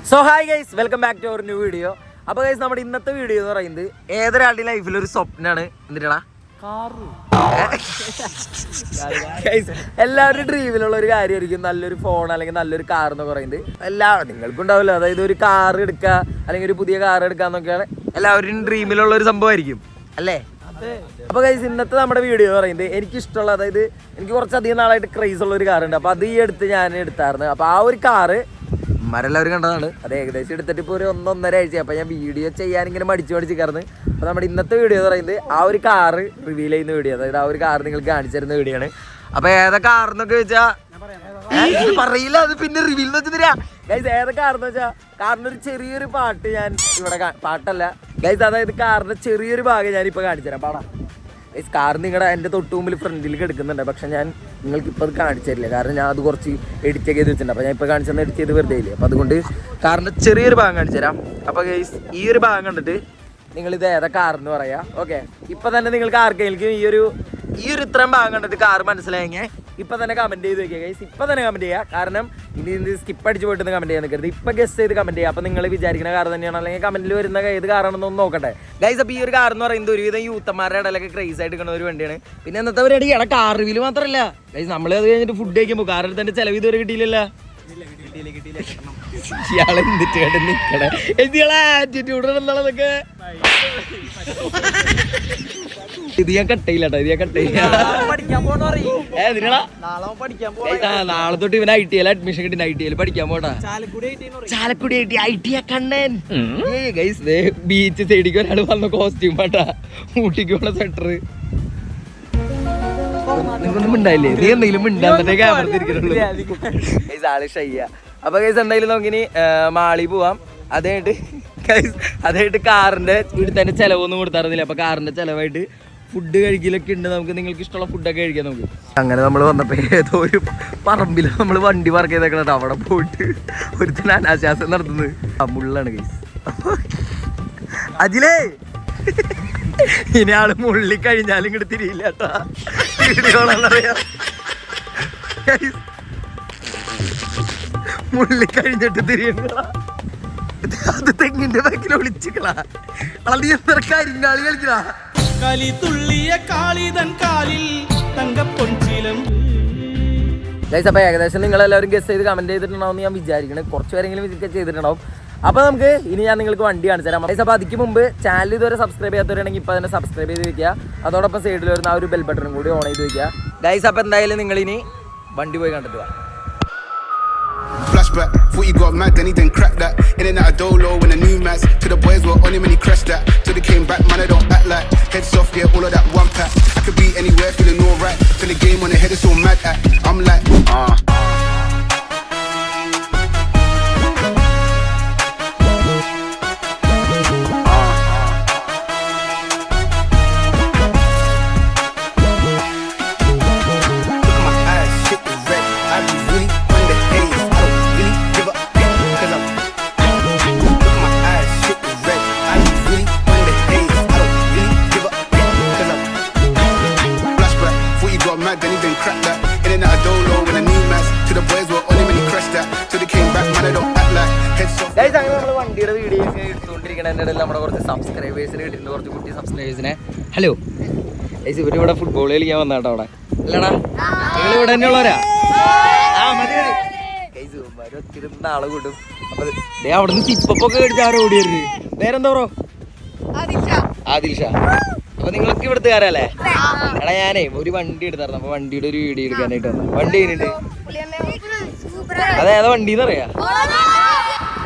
So hi guys, welcome back to our new video. അപ്പോൾ guys, നമ്മുടെ ഇന്നത്തെ video എന്ന് പറയുന്നത് ഏതൊരാളുടെ ലൈഫിൽ ഒരു സ്വപ്നമാണ്. എന്തിനാ എല്ലാവരുടെ ഡ്രീമിലുള്ള ഒരു കാര്യമായിരിക്കും നല്ലൊരു ഫോൺ അല്ലെങ്കിൽ നല്ലൊരു കാർ എന്ന് പറയുന്നത്. നിങ്ങൾക്കും ഉണ്ടാവില്ല. അതായത് ഒരു കാർ എടുക്കുക അല്ലെങ്കിൽ ഒരു പുതിയ കാർ എടുക്കുക എന്നൊക്കെയാണ് എല്ലാവരുടെയും ഡ്രീമിലുള്ള ഒരു സംഭവമായിരിക്കും അല്ലേ. അപ്പോൾ ഗൈസ്, ഇന്നത്തെ നമ്മുടെ വീഡിയോ എന്ന് പറയുന്നത് എനിക്കിഷ്ടമുള്ള, അതായത് എനിക്ക് കുറച്ചധികം നാളായിട്ട് ക്രേസ് ഉള്ള ഒരു കാറുണ്ട്. അപ്പോൾ അത് ഈ അടുത്ത് ഞാൻ എടുത്തായിരുന്നു. അപ്പോൾ ആ ഒരു കാറ് മരെല്ലാവരും കണ്ടതാണ്. അത് ഏകദേശം എടുത്തിട്ട് ഇപ്പോൾ ഒരു 1-1.5 ആഴ്ച. അപ്പോൾ ഞാൻ വീഡിയോ ചെയ്യാൻ ഇങ്ങനെ മടിച്ച് കയറുന്നു. അപ്പോൾ നമ്മുടെ ഇന്നത്തെ വീഡിയോ എന്ന് പറയുന്നത് ആ ഒരു കാറ് റിവീൽ ചെയ്യുന്ന വീഡിയോ, അതായത് ആ ഒരു കാർ നിങ്ങൾക്ക് കാണിച്ചു തരുന്ന വീഡിയോ ആണ്. അപ്പോൾ ഏതാ കാറെന്നൊക്കെ വെച്ചാൽ പറയില്ല, അത് പിന്നെ റിവീൽ എന്ന് വെച്ചിട്ട് ഗൈസ്. ഏതാ കാറെന്ന് വെച്ചാൽ കാറിനൊരു ചെറിയൊരു പാട്ട് ഞാൻ ഇവിടെ പാട്ടല്ല ഗൈസ്, അതായത് കാറിൻ്റെ ചെറിയൊരു ഭാഗം ഞാനിപ്പോൾ കാണിച്ചു തരാം. പാടാം ഗൈസ്. കാർ നിങ്ങളുടെ എൻ്റെ തൊട്ട് മുമ്പിൽ ഫ്രണ്ടിലേക്ക് എടുക്കുന്നുണ്ട്. പക്ഷെ ഞാൻ നിങ്ങൾക്ക് ഇപ്പോൾ അത് കാണിച്ചു തരില്ല, കാരണം ഞാൻ അത് കുറച്ച് എഡിറ്റ് ചെയ്ത് വെച്ചിട്ടുണ്ട്. അപ്പോൾ ഞാൻ ഇപ്പോൾ കാണിച്ചെന്ന് എഡിറ്റ് ചെയ്ത് വെറുതെ ഇല്ലേ. അപ്പോൾ അതുകൊണ്ട് കാറിൻ്റെ ചെറിയൊരു ഭാഗം കാണിച്ചു തരാം. അപ്പോൾ ഗൈസ്, ഈ ഒരു ഭാഗം കണ്ടിട്ട് നിങ്ങളിത് ഏതാ കാറെന്ന് പറയാം. ഓക്കെ, ഇപ്പം തന്നെ നിങ്ങൾക്ക് ആർക്കെങ്കിലും ഈ ഒരു ഇത്രയും ഭാഗം കണ്ടിട്ട് കാർ മനസ്സിലായെങ്കിൽ ഇപ്പം തന്നെ കമൻറ്റ് ചെയ്ത് വെക്കുക ഗൈസ്. ഇപ്പം തന്നെ കമൻറ്റ് ചെയ്യുക, കാരണം ഇനി സ്കിപ്പ് അടിച്ച് പോയിട്ട് കമൻറ്റ് ചെയ്യാൻ നിൽക്കരുത്. ഇപ്പം ഗസ് ചെയ്ത് കമൻറ്റ് ചെയ്യുക. അപ്പോൾ നിങ്ങൾ വിചാരിക്കുന്ന കാർ തന്നെയാണ്, അല്ലെങ്കിൽ കമൻറ്റിൽ വരുന്ന ഏത് കാറാണെന്ന് ഒന്ന് നോക്കട്ടെ ഗൈസ്. അപ്പോൾ ഈ ഒരു കാർ എന്ന് പറയുന്നത് ഒരുവിധം യൂത്തന്മാരുടെ ഇടയിലൊക്കെ ക്രേസ് ആയിട്ട് എടുക്കുന്ന ഒരു വണ്ടിയാണ്. പിന്നെ ഇന്നത്തെ പരിപാടി എടാ കാർ റിവ്യൂ മാത്രമല്ല ഗൈസ്, നമ്മൾ അത് കഴിഞ്ഞിട്ട് ഫുഡ് കഴിക്കുമ്പോൾ കാർ എടുത്തതിൻ്റെ ചിലവ് ഇതുവരെ കിട്ടിയില്ലല്ലോ. ഇയാളെ എന്തിട്ട് കേട്ട് നിൽക്കണേ, എന്തിയാളെ ആറ്റിറ്റ്യൂഡ് എന്നുള്ളതൊക്കെ ഇത് ഞാൻ കട്ടയില്ല കേട്ടോ, ഇത് ഞാൻ കട്ടയില്ല. നാളെ തൊട്ട് ഇവൻ ITL അഡ്മിഷൻ കിട്ടി, ITL പഠിക്കാൻ പോട്ടാ. Chalakudy ITL Kannan guys. Beach സൈഡിക്ക് ഒരാൾ വന്ന കോസ്റ്റ്യൂം ആട്ടാ, ഊട്ടിക്കുള്ള സ്വെറ്റർ. നിങ്ങൊന്നും മിണ്ടായില്ലേ, നീ എന്തെങ്കിലും മിണ്ടാന്നേ ക്യാമറത്തിരിക്കുന്നുള്ളൂ ഗൈസ്. ആള് ഷയ്യ. അപ്പൊ ഗൈസ്, എന്തായാലും നമുക്കിനി മാളി പോവാം. അതായിട്ട് കാറിന്റെ ഇവിടുത്തെ ചെലവൊന്നും കൊടുത്താറുന്നില്ല. അപ്പൊ കാറിന്റെ ചെലവായിട്ട് ഫുഡ് കഴിക്കലൊക്കെ ഉണ്ട്. നമുക്ക് നിങ്ങൾക്ക് ഇഷ്ടമുള്ള ഫുഡൊക്കെ കഴിക്കാം നമുക്ക്. അങ്ങനെ നമ്മൾ വന്നപ്പോൾ ഏതോ ഒരു പറമ്പിൽ നമ്മൾ വണ്ടി പാർക്ക് ചെയ്തേക്കണ, അവിടെ പോയിട്ട് ഒരുത്തിന് അനാശാസം നടത്തുന്നത് മുള്ളാണ് ഗൈസ്. അജിലേ, ഇനി ആള് മുള്ളി കഴിഞ്ഞാലും ഇങ്ങോട്ട് തിരിയില്ല കേട്ടാ, വീഡിയോളെന്നറിയാം. മുള്ളി കഴിഞ്ഞിട്ട് തിരിയണ്ട, അത് തെങ്ങിന്റെ ബാക്കിൽ ഒളിച്ചിക്കളാ. നീ എത്ര കരിങ്കാളി കളിക്കലാ. ഗൈസ്, അപ്പോൾ ഏകദേശം നിങ്ങളെല്ലാവരും ഗസ് ചെയ്ത് കമന്റ് ചെയ്തിട്ടുണ്ടാവും ഞാൻ വിചാരിക്കുന്നത്. കുറച്ച് പേരെങ്കിലും വിസിറ്റ് ചെയ്തിട്ടുണ്ടാവും. അപ്പോൾ നമുക്ക് ഇനി ഞാൻ നിങ്ങൾക്ക് വണ്ടി കാണിച്ചു തരാം ഗൈസ്. അപ്പോൾ അതിക്ക് മുമ്പ് ചാനൽ ഇതുവരെ സബ്സ്ക്രൈബ് ചെയ്യാത്തവരാണെങ്കിൽ ഇപ്പോൾ തന്നെ സബ്സ്ക്രൈബ് ചെയ്ത് വെക്കുക. അതോടൊപ്പം സൈഡിൽ വരുന്ന ആ ഒരു ബെൽ ബട്ടണും കൂടി ഓൺ ചെയ്ത് വെക്കുക ഗൈസ്. അപ്പോൾ എന്തായാലും നിങ്ങളിനി വണ്ടി പോയി കണ്ടിട്ട് വാ. Flashback, thought you got mad, then he didn't crack that. In and out of Dolo when the new mats. To the boys were on him and he crashed that. Till they came back, man, I don't act like. Heads off, yeah, all of that one pack. I could be anywhere, feeling alright. Till the game on the head is so mad at. I'm like, then he didn't crack that. In and out of Dolo when the new mats. To the boys were on him and he crashed that. Till they came back, man, I don't act like. Heads off. Guys, അങ്ങനെ നമ്മൾ വണ്ടിയുടെ videos എടുത്തുകൊണ്ടിരിക്കുന്നതിൻ്റെ ഇടയിൽ നമ്മുടെ കുറച്ച് സബ്സ്ക്രൈബേഴ്സിന് കിട്ടിയിട്ടുണ്ട്, കുറച്ച് കുട്ടി സബ്സ്ക്രൈബേഴ്സിനെ. Hello guys, ഇവരിവിടെ ഫുട്ബോൾ കളിക്കാൻ വന്നാട്ടോ അവിടെ. അല്ലടാ, നിങ്ങൾ ഇവിടെ തന്നെ ഉള്ളവരാ? ആ മതി മതി ഗൈസ്, ഒത്തിരി ആളെ കൂട്ടും. അപ്പോൾ അവിടെ നിന്ന് സിപ്പൊക്കെ മേടിച്ച് ആരും ഓടി വരുന്നത്. പേരെന്താ ബ്രോ? ആദിൽ ഷാ. അപ്പൊ നിങ്ങൾക്ക് ഇവിടുത്തെ കാരല്ലേ? എടാ, ഞാനേ ഒരു വണ്ടി എടുത്തായിരുന്നു. അപ്പൊ വണ്ടിയുടെ ഒരു വീഡിയോ എടുക്കാനായിട്ട് വന്നു. വണ്ടി കഴിഞ്ഞിട്ട് അതേതാ വണ്ടി എന്ന് അറിയാ?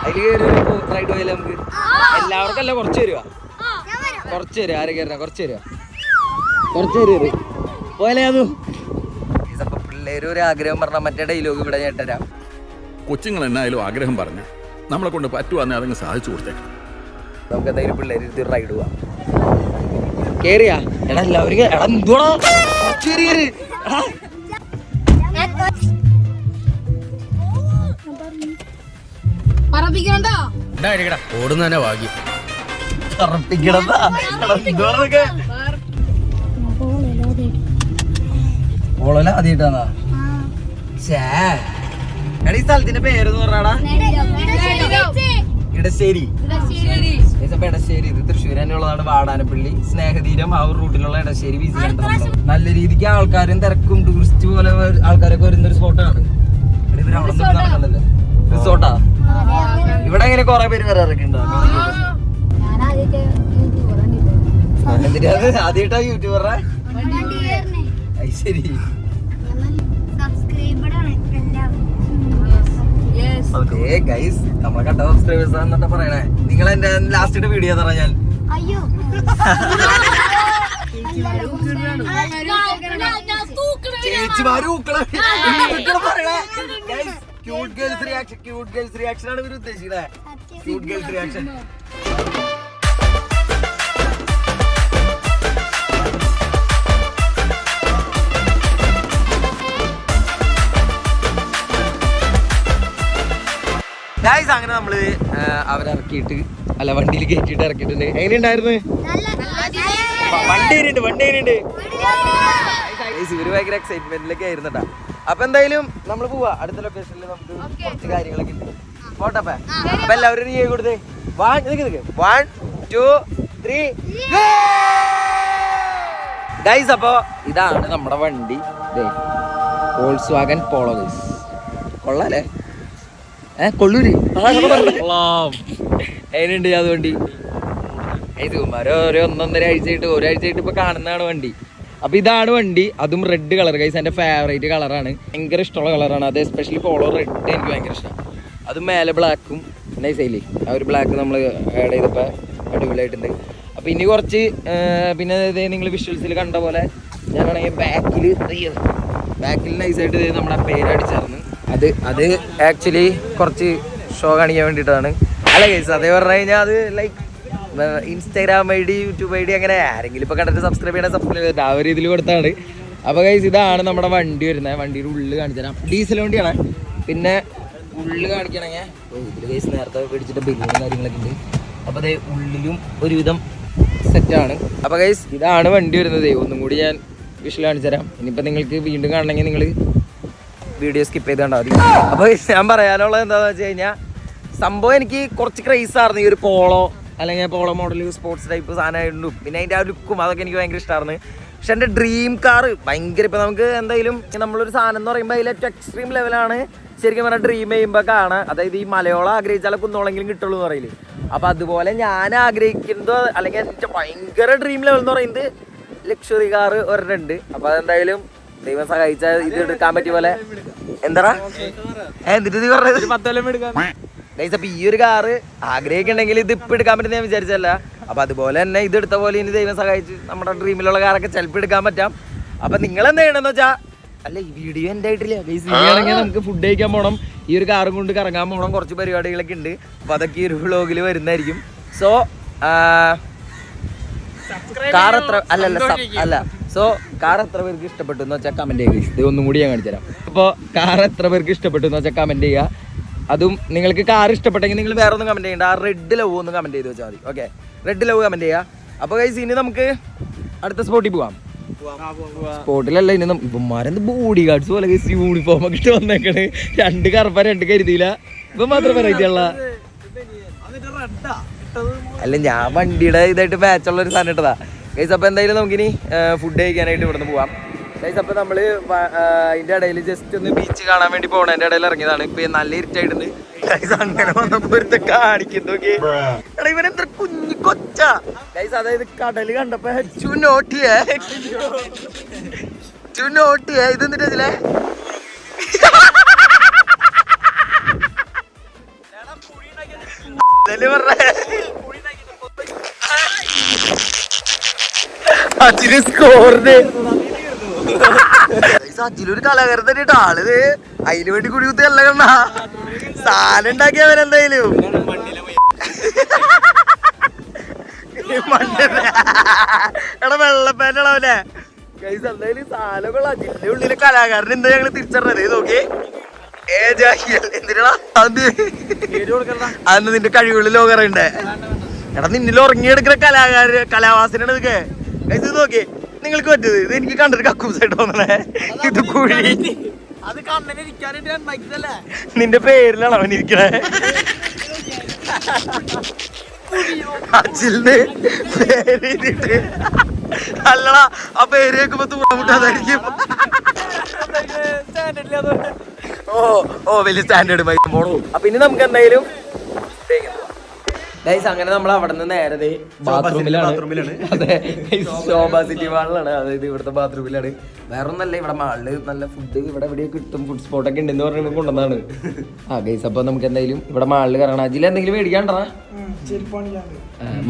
അതിൽ റൈഡ് പോയാലേ നമുക്ക് എല്ലാവർക്കും അല്ല, കുറച്ച് തരുക, കുറച്ച് തരുക. ആരെ കയറാ? കുറച്ച് തരുക, കുറച്ച് തരുക പോലെ. അത് അപ്പൊ പിള്ളേര് ഒരു ആഗ്രഹം പറഞ്ഞാൽ മറ്റേ ഡയലോഗ് ഇവിടെ ഞാൻ ഇട്ടുതരാം. കൊച്ചുങ്ങൾ എന്നായാലും ആഗ്രഹം പറഞ്ഞ് നമ്മളെ കൊണ്ട് പറ്റുവാന്നെ അതങ്ങ് സാധിച്ചു കൊടുത്തേക്കണം. നമുക്ക് എന്തായാലും പിള്ളേര് ഒരു റൈഡ് പോവാം. കേറിയാ? എടാ എല്ലാവരും എടാ എന്തുവാ ഓടുന്ന തന്നെ ഭാഗ്യം. ഓളല ആദ്യമായിട്ടാന്നാ? ഈ സ്ഥലത്തിന്റെ പേരെന്ന് പറഞ്ഞാടാ എടശ്ശേരി. അപ്പൊ എടശ്ശേരി ഇത് തൃശ്ശൂർ തന്നെയുള്ളതാണ്. വാടാനപ്പള്ളി സ്നേഹതീരം ആ ഒരു റൂട്ടിലുള്ള എടശ്ശേരി ബീച്ച് സെന്റർ. നല്ല രീതിക്ക് ആൾക്കാരും തിരക്കും ടൂറിസ്റ്റ് പോലെ ആൾക്കാരൊക്കെ വരുന്ന ഒരു സ്പോട്ടാണ്. റിസോർട്ടാ ഇവിടെ എങ്ങനെ കൊറേ പേര് വരാറൊക്കെ ഉണ്ടോ? ആദ്യമായിട്ടാ യൂട്യൂബറെ? ശരി. ഗൈസ് നമ്മളെ കണ്ട സബ്സ്ക്രൈബേഴ്സ് എന്നിട്ട് പറയണേ. നിങ്ങൾ എന്റെ ലാസ്റ്റ് വീഡിയോ തറ ഞാൻ ക്യൂട്ട് ഗേൾസ് റിയാക്ഷൻ ആണ് ഇവർ ഉദ്ദേശിക്കുന്നത്. Cute girls reaction. ഗൈസ് അങ്ങനെ നമ്മള് അവരിറക്കിയിട്ട് അല്ല വണ്ടിയിൽ കയറ്റിയിട്ട് ഇറക്കിയിട്ടുണ്ട്. എങ്ങനെയുണ്ടായിരുന്നു? വണ്ടി ഇവര് ഭയങ്കര എക്സൈറ്റ്മെന്റിലൊക്കെ ആയിരുന്നു കേട്ടാ. അപ്പൊ എന്തായാലും നമ്മൾ പോവാ. അടുത്ത ലൊക്കേഷനിൽ നമുക്ക് കുറച്ച് കാര്യങ്ങളൊക്കെ ഉണ്ട്. പോട്ടപ്പ അപ്പൊ എല്ലാവരും ഒരു കൊടുത്തേ. 1 2 3 ഗൈസ്. അപ്പൊ ഇതാണ് നമ്മുടെ വണ്ടി. Volkswagen Polo guys. കൊള്ളാല്ലേ? കൊള്ളൂര് അതിനുണ്ട് അത് വണ്ടി. ഒരാഴ്ചയായിട്ട് ഇപ്പൊ കാണുന്നതാണ് വണ്ടി. അപ്പൊ ഇതാണ് വണ്ടി. അതും റെഡ് കളർ ഗൈസ്. എന്റെ ഫേവറേറ്റ് കളറാണ്. ഭയങ്കര ഇഷ്ടമുള്ള കളറാണ് അത്. എസ്പെഷ്യലി പോളോ റെഡ് എനിക്ക് ഭയങ്കര ഇഷ്ടമാണ്. അതും മേലെ ബ്ലാക്കും നൈസയില്ലേ. ആ ഒരു ബ്ലാക്ക് നമ്മൾ ആഡ് ചെയ്തപ്പോ അടിപൊളിയായിട്ടുണ്ട്. അപ്പൊ ഇനി കുറച്ച് പിന്നെ നിങ്ങൾ വിഷ്വൽസിൽ കണ്ട പോലെ ഞാനാണെങ്കിൽ ബാക്കിൽ നൈസായിട്ട് നമ്മുടെ പേരടിച്ചായിരുന്നു. അത് ആക്ച്വലി കുറച്ച് ഷോ കാണിക്കാൻ വേണ്ടിയിട്ടാണ്. അല്ല ഗൈസ് അതേ പറഞ്ഞു കഴിഞ്ഞാൽ അത് like Instagram ID YouTube ID അങ്ങനെ ആരെങ്കിലും ഇപ്പോൾ കണ്ടിട്ട് സബ്സ്ക്രൈബ് ചെയ്യണ ആ ഒരു രീതിയിൽ കൊടുത്താണ്. അപ്പോൾ ഗൈസ് ഇതാണ് നമ്മുടെ വണ്ടി വരുന്നത്. വണ്ടിയുടെ ഉള്ളിൽ കാണിച്ചു തരാം. ഡീസൽ വണ്ടിയാണ്. പിന്നെ ഉള്ളിൽ കാണിക്കണമെങ്കിൽ ഇതിൽ ഗൈസ് നേരത്തെ പിടിച്ചിട്ട് ബില്ലും കാര്യങ്ങളൊക്കെ ഉണ്ട്. അപ്പോൾ അതേ ഉള്ളിലും ഒരുവിധം സെറ്റാണ്. അപ്പോൾ ഗൈസ് ഇതാണ് വണ്ടി വരുന്നത്. ഒന്നും കൂടി ഞാൻ വിഷ്വൽ കാണിച്ചു തരാം. ഇനിയിപ്പോൾ നിങ്ങൾക്ക് വീണ്ടും കാണണമെങ്കിൽ നിങ്ങൾ വീഡിയോ സ്കിപ്പ് ചെയ്ത് കണ്ടാൽ മതി. അപ്പോൾ ഞാൻ പറയാനുള്ളത് എന്താണെന്ന് വെച്ച് കഴിഞ്ഞാൽ സംഭവം എനിക്ക് കുറച്ച് ക്രൈസായിരുന്നു ഈ ഒരു പോളോ അല്ലെങ്കിൽ പോളോ മോഡൽ സ്പോർട്സ് ടൈപ്പ് സാധനമായിട്ടും പിന്നെ അതിൻ്റെ ആ ലുക്കും അതൊക്കെ എനിക്ക് ഭയങ്കര ഇഷ്ടമായിരുന്നു. പക്ഷെ എൻ്റെ ഡ്രീം കാർ ഭയങ്കര ഇപ്പം നമുക്ക് എന്തായാലും നമ്മളൊരു സാധനം എന്ന് പറയുമ്പോൾ അതിൽ ഏറ്റവും എക്സ്ട്രീം ലെവലാണ് ശരിക്കും പറഞ്ഞാൽ ഡ്രീം ചെയ്യുമ്പോൾ കാണാം. അതായത് ഈ മലയോളം ആഗ്രഹിച്ചാലേ കുന്നോളെങ്കിലും കിട്ടുള്ളൂ എന്ന് പറയില്ലേ. അപ്പോൾ അതുപോലെ ഞാൻ ആഗ്രഹിക്കുന്നത് അല്ലെങ്കിൽ എൻ്റെ ഭയങ്കര ഡ്രീം ലെവൽ എന്ന് പറയുന്നത് ലക്ഷറി കാർ ഒരെണ്ണുണ്ട്. അപ്പോൾ അതെന്തായാലും ദൈവം സഹായിച്ചാൽ ഇത് എടുക്കാൻ പറ്റിയ പോലെ എന്താ എന്നിട്ട് നീ പറഞ്ഞത് ഗൈസ്. അപ്പൊ ഈ ഒരു കാറ് ആഗ്രഹിക്കുന്നുണ്ടെങ്കിൽ ഇത് ഇപ്പം എടുക്കാൻ പറ്റുന്ന ഞാൻ വിചാരിച്ചല്ല. അപ്പൊ അതുപോലെ തന്നെ ഇത് എടുത്ത പോലെ ഇനി ദൈവം സഹായിച്ച് നമ്മുടെ ഡ്രീമിലുള്ള കാറൊക്കെ ചിലപ്പോൾ എടുക്കാൻ പറ്റാം. അപ്പൊ നിങ്ങൾ എന്താ ചെയ്യണമെന്ന് വെച്ചാൽ അല്ല ഈ വീഡിയോ എൻ്റെ ആയിട്ടില്ല ഗൈസ്. ഇനിയാണെങ്കിൽ നമുക്ക് ഫുഡ് കഴിക്കാൻ പോകണം. ഈ ഒരു കാറും കൊണ്ട് കറങ്ങാൻ പോകണം. കുറച്ച് പരിപാടികളൊക്കെ ഉണ്ട്. അപ്പൊ അതൊക്കെ ഈ ഒരു വ്ളോഗിൽ വരുന്നതായിരിക്കും. സോ കാർ എത്ര സോ കാർ എത്ര പേർക്ക് ഇഷ്ടപ്പെട്ടു എന്ന് വെച്ചാൽ കമന്റ് ചെയ്യുക. ഇത് ഒന്നും കൂടി ഞാൻ കാണിച്ചു തരാം. അപ്പോൾ കാർ എത്ര പേർക്ക് ഇഷ്ടപ്പെട്ടു എന്ന് വെച്ചാൽ കമന്റ് ചെയ്യുക. അതും നിങ്ങൾക്ക് കാർ ഇഷ്ടപ്പെട്ടെങ്കിൽ നിങ്ങൾ വേറെ ഒന്നും കമന്റ് ചെയ്യണ്ട. ആ റെഡ് ലവ് ഒന്ന് കമന്റ് ചെയ്ത് വെച്ചാൽ മതി. ഓക്കെ, റെഡ് ലവ് കമന്റ് ചെയ്യുക. അപ്പോൾ ഗൈസ് ഇനി നമുക്ക് അടുത്ത സ്പോട്ടിൽ പോവാം. സ്പോട്ടിലല്ല ഇനി ഇവന്മാരെന്ത് ബോഡി ഗാർഡ്സ് പോലെ ഗൈസ് യൂണിഫോം ഒക്കെ ഇട്ട് വന്നേക്കണ്. 2 കറുപ്പ 2 കരുതിയില്ല. ഇപ്പൊ മാത്രം വെറൈറ്റി ഉള്ള അല്ല ഞാൻ വണ്ടിയുടെ ഇതായിട്ട് മാച്ചുള്ള ഒരു സാധനം ഇട്ടതാ ഗൈസ്. അപ്പോൾ എന്തായാലും നമുക്കിനി ഫുഡ് കഴിക്കാനായിട്ട് ഇവിടെ നിന്ന് പോവാം ഗൈസ്. അപ്പോൾ നമ്മൾ അതിൻ്റെ ഇടയിൽ ജസ്റ്റ് ഒന്ന് ബീച്ച് കാണാൻ വേണ്ടി പോകണം. അതിൻ്റെ ഇടയിൽ ഇറങ്ങിയതാണ്. ഇപ്പം നല്ല ഇരുട്ടായിട്ടുണ്ട് ഗൈസ്. അങ്ങനെ വന്നപ്പോൾ ഒരു കാണിക്കുന്നു എടാ ഇവനെത്ര കുഞ്ഞു കൊച്ചാ ഗൈസ്. അതായത് കടൽ കണ്ടപ്പോ ചുനോട്ടിയേ ഇത് എന്നിട്ട് ഇതിലെ അജിന് സ്കോറിന് അജിലൊരു കലാകാരൻ തന്നെയാ ആള്. അതിന് വേണ്ടി കുടി കുത്തി അല്ല കണ്ണ സാധനം ഉണ്ടാക്കിയവരെന്തായാലും എടാ വെള്ളപ്പാൻഡാവല്ലേ ഗൈസ്. എന്തായാലും സാധനങ്ങൾ അജിന്റെ ഉള്ളിലെ കലാകാരൻ എന്താ ഞങ്ങള് തിരിച്ചറിഞ്ഞത് നോക്കി. എന്തിനാ അന്ന് നിന്റെ കഴിവുള്ള ലോകറുണ്ട്. എടാ നിന്നിൽ ഉറങ്ങിയെടുക്കുന്ന കലാവാസനാണ് ഇതൊക്കെ ഗൈസ്. ഇത് നോക്കി നിങ്ങൾക്ക് പറ്റത്. ഇത് എനിക്ക് കണ്ടിട്ട് കക്കൂസായിട്ട് തോന്നണേ. ഇത് കുഴി നിന്റെ പേരിലാണ് അവൻ ഇരിക്കണേ. അച്ചിലിന് പേരെഴുതിട്ട് അല്ലടാ ആ പേര് കേൾക്കുമ്പോ തൂണമുട്ടാതായിരിക്കും. ഓ വലിയ സ്റ്റാൻഡേർഡ് ബൈക്ക് പോണു. അപ്പൊ ഇനി നമുക്ക് എന്തായാലും അങ്ങനെ നമ്മൾ അവിടെ നിന്ന് നേരത്തെ ബാത്റൂമിലാണ്. അതെ, ശോഭാ സിറ്റി മാളിലാണ്. അതായത് ഇവിടുത്തെ ബാത്റൂമിലാണ്. വേറെ ഒന്നല്ല, ഇവിടെ മാളില് നല്ല ഫുഡ് ഇവിടെ എവിടെയോ കിട്ടും, ഫുഡ് സ്പോട്ടൊക്കെ ഉണ്ടെന്ന് പറഞ്ഞ് കൊണ്ടുവന്നാണ്. ഗൈസ് അപ്പൊ നമുക്ക് എന്തായാലും ഇവിടെ മാളില് കയറണം. അതിൽ എന്തെങ്കിലും മേടിക്കാണ്ടാ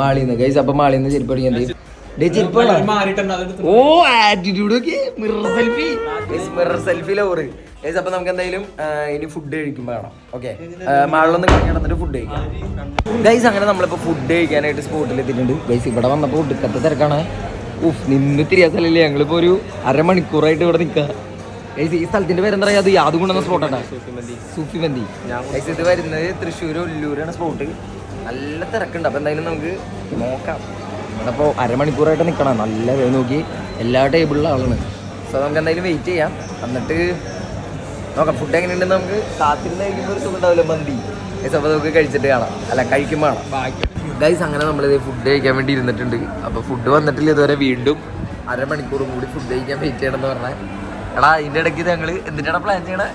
മാളിന്ന്. ഗൈസ് അപ്പൊ മാളിന്ന് ചെരുപ്പ് മേടിക്കാൻ ഓ ആറ്റിറ്റ്യൂഡ് ഒക്കെ മിറർ സെൽഫി ലവറ്. ഗൈസ് അപ്പൊ നമുക്ക് എന്തായാലും ഇനി ഫുഡ് കഴിക്കുമ്പോ കാണാം. ഓക്കെ, മാളിലൊന്ന് കിടന്നിട്ട് ഫുഡ് കഴിക്കാം. ഗൈസ് അങ്ങനെ നമ്മളിപ്പോ ഫുഡ് കഴിക്കാനായിട്ട് സ്പോട്ടിൽ എത്തിയിട്ടുണ്ട്. ഗൈസ് ഇവിടെ വന്നപ്പോ ഒടുക്കത്തെ തിരക്കാണ്. നിന്ന് തിരിയാ സ്ഥലമില്ല. ഞങ്ങളിപ്പോ ഒരു അരമണിക്കൂറായിട്ട് ഇവിടെ നിൽക്കുക. ഗൈസ് ഈ സ്ഥലത്തിന്റെ പേരെന്താ പറയാ, അത് യാതുകൊണ്ടെന്ന സ്പോട്ടാണ്, സൂഫി മന്തി. ഗൈസ് ഇത് വരുന്നത് തൃശ്ശൂർ ഒല്ലൂരാണ് സ്പോട്ട്. നല്ല തിരക്കുണ്ട്. അപ്പൊ എന്തായാലും നമുക്ക് നോക്കാം. ഇവിടെ ഇപ്പോൾ അരമണിക്കൂറായിട്ട് നിൽക്കണം. നല്ല നോക്കി എല്ലാ ടേബിളിലും ആളാണ്. സോ നമുക്ക് എന്തായാലും വെയിറ്റ് ചെയ്യാം. എന്നിട്ട് നോക്കാം ഫുഡ് എങ്ങനെയുണ്ടെന്ന്. നമുക്ക് കാത്തിരുന്ന് കഴിക്കുമ്പോൾ ഒരു സുഖം ഉണ്ടാവില്ല മന്തി. ഗൈസ് അപ്പോൾ നമുക്ക് കഴിച്ചിട്ട് കാണാം, അല്ല കഴിക്കുമ്പോൾ കാണാം. ഗൈസ് അങ്ങനെ നമ്മളിത് ഫുഡ് കഴിക്കാൻ വേണ്ടി ഇരുന്നിട്ടുണ്ട്. അപ്പോൾ ഫുഡ് വന്നിട്ടില്ല ഇതുവരെ. വീണ്ടും അരമണിക്കൂറും കൂടി ഫുഡ് കഴിക്കാൻ വെയിറ്റ് ചെയ്യണമെന്ന് പറഞ്ഞാൽ എടാ ഇതിൻ്റെ ഇടയ്ക്ക് ഞങ്ങൾ എന്തിനാണ് പ്ലാൻ ചെയ്യണേ?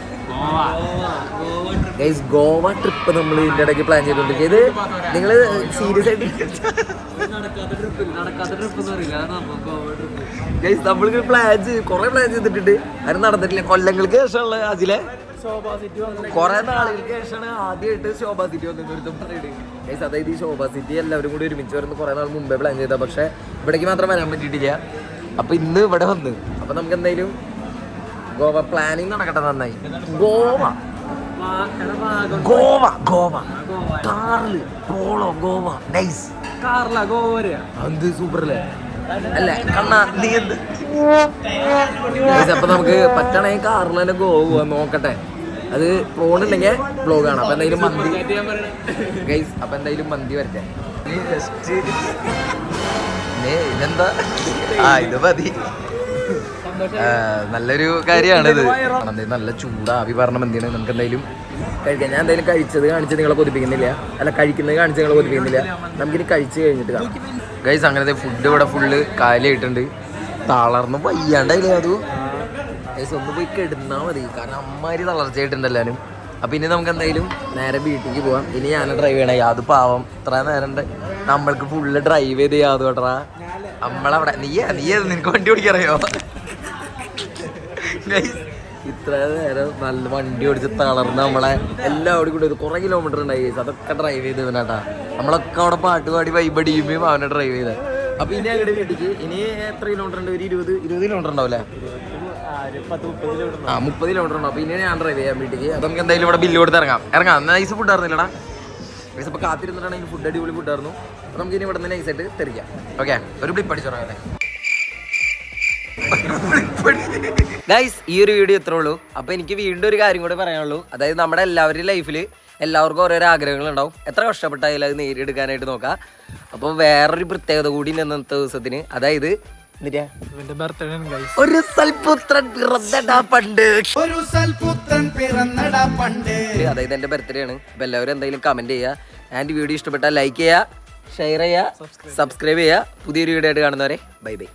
ഗൈസ് ഗോവ ട്രിപ്പ് നമ്മൾ ഇതിൻ്റെ ഇടയ്ക്ക് പ്ലാൻ ചെയ്തോണ്ടിരിക്കുക. ഇത് നിങ്ങൾ സീരിയസ് ആയിട്ട് ഗൈസ് നമ്മളിങ്ങനെ കുറെ പ്ലാൻ ചെയ്തിട്ടുണ്ട്, അത് നടന്നിട്ടില്ല. കൊല്ലങ്ങൾക്ക് ശേഷമുള്ള അതിലെ കുറെ നാളുകൾക്ക് ശേഷമാണ് ആദ്യമായിട്ട് ശോഭാ സിറ്റി വന്നിട്ട്. ഗൈസ് അതായത് ഈ ശോഭാ സിറ്റി എല്ലാവരും കൂടി ഒരുമിച്ച് വരുന്ന കുറെ നാൾ മുമ്പേ പ്ലാൻ ചെയ്താൽ, പക്ഷെ ഇവിടേക്ക് മാത്രം വരാൻ പറ്റിയിട്ടില്ല. അപ്പൊ ഇന്ന് ഇവിടെ വന്ന് അപ്പൊ നമുക്ക് എന്തായാലും ഗോവ പ്ലാനിങ് നടക്കട്ടെ. നന്നായി. ഗോവ ഗോവ ഗോവ കാറില് പോളോ ഗോവ നൈസ്. കാറിലാ ഗോവ എന്ത് സൂപ്പറല്ലേ? അല്ല കണ്ണാ നീ എന്ത്. അപ്പൊ നമുക്ക് പറ്റണേ കാറിൽ തന്നെ ഗോവ പോവാൻ നോക്കട്ടെ. അത് പോണില്ലെങ്കിൽ ബ്ലോഗ് ആണ്. അപ്പൊ എന്തായാലും മന്തി ഗൈസ്. അപ്പൊ എന്തായാലും മന്തി വരട്ടെ. ഇതെന്താ ഇത് മതി. നല്ലൊരു കാര്യമാണിത്. നല്ല ചൂടാവി പറഞ്ഞ മന്തിയാണ്. നമുക്ക് എന്തായാലും കഴിക്കാം. ഞാൻ എന്തായാലും കഴിച്ചത് കാണിച്ച് നിങ്ങളെ കൊതിപ്പിക്കുന്നില്ല, അല്ല കഴിക്കുന്നത് കാണിച്ച് നിങ്ങളെ കൊതിപ്പിക്കുന്നില്ല. നമുക്കിനി കഴിച്ച് കഴിഞ്ഞിട്ട് കാണാം. ഗൈസ് അങ്ങനത്തെ ഫുഡ് ഇവിടെ ഫുള്ള് കാലിയായിട്ടുണ്ട്. തളർന്ന് വയ്യാണ്ടായില്ലേ അത്. ഗൈസ് ഒന്ന് പോയി കിടന്നാൽ മതി, കാരണം അമ്മാതിരി തളർച്ചയായിട്ടുണ്ട് എല്ലാവരും. അപ്പം ഇനി നമുക്ക് എന്തായാലും നേരെ വീട്ടിലേക്ക് പോവാം. ഇനി ഞാൻ ഡ്രൈവ് ചെയ്യണേ. യാത് പാവം ഇത്ര നേരം നമ്മൾക്ക് ഫുള്ള് ഡ്രൈവ് ചെയ്ത് യാത് കേട്ടറാ. നമ്മളവിടെ നീ നിനക്ക് വണ്ടി ഓടിക്കറിയോ? ഇത്ര നേരം നല്ല വണ്ടി ഓടിച്ച് തളർന്ന് നമ്മളെ എല്ലാവരും കൂടി കുറേ കിലോമീറ്റർ ഉണ്ടായി. അതൊക്കെ ഡ്രൈവ് ചെയ്ത് ഇവനാട്ടാ. നമ്മളൊക്കെ അവിടെ പാട്ട് പാടി വൈബടിയുമ്പോൾ അവനെ ഡ്രൈവ് ചെയ്തത്. അപ്പൊ ഇനി അങ്ങോട്ട് വീട്ടിലേക്ക് ഇനി എത്ര കിലോമീറ്റർ ഉണ്ട്? ഒരു 20 കിലോമീറ്റർ ഉണ്ടാവില്ലേ? 30 കിലോമീറ്റർ ഉണ്ടാവും. അപ്പൊ ഇനി ഞാൻ ഡ്രൈവ് ചെയ്യാൻ വീട്ടിലേക്ക്. അപ്പൊ നമുക്ക് എന്തായാലും ഇവിടെ ബില്ല് കൊടുത്ത് ഇറങ്ങാം. നൈസ് ഫുഡ് ആയിരുന്നില്ലടാ. നൈസ്. അപ്പൊ കാത്തിരുന്നിട്ടാണെങ്കിൽ ഫുഡ് അടിപൊളി ഫുഡായിരുന്നു. അപ്പൊ നമുക്ക് ഇനി ഇവിടെ നിന്ന് നൈസായിട്ട് തെറിക്കാം. ഓക്കെ, ഒരു ബ്ലിപ്പ് അടിച്ചോറേ. ഗൈസ് ഈ ഒരു വീഡിയോ ഇത്രേ ഉള്ളൂ. അപ്പൊ എനിക്ക് വീണ്ടും ഒരു കാര്യം കൂടെ പറയാനുള്ളൂ. അതായത് നമ്മുടെ എല്ലാവരുടെയും ലൈഫിൽ എല്ലാവർക്കും ഓരോരോ ആഗ്രഹങ്ങളുണ്ടാവും. എത്ര കഷ്ടപ്പെട്ടായാലും അത് നേടിയെടുക്കാനായിട്ട് നോക്കാം. അപ്പോൾ വേറൊരു പ്രത്യേകത കൂടി ഇന്നത്തെ ദിവസത്തിന്, അതായത് ഒരു സൽപുത്രൻ പിറന്നടാ പണ്ട്. അതായത് എന്റെ ബർത്ത്ഡേ ആണ്. അപ്പൊ എല്ലാവരും എന്തായാലും കമന്റ് ചെയ്യുക. ആൻഡ് വീഡിയോ ഇഷ്ടപ്പെട്ടാൽ ലൈക്ക് ചെയ്യുക, ഷെയർ ചെയ്യുക, സബ്സ്ക്രൈബ് ചെയ്യുക. പുതിയൊരു വീഡിയോ ആയിട്ട് കാണുന്നവരെ ബൈ ബൈ.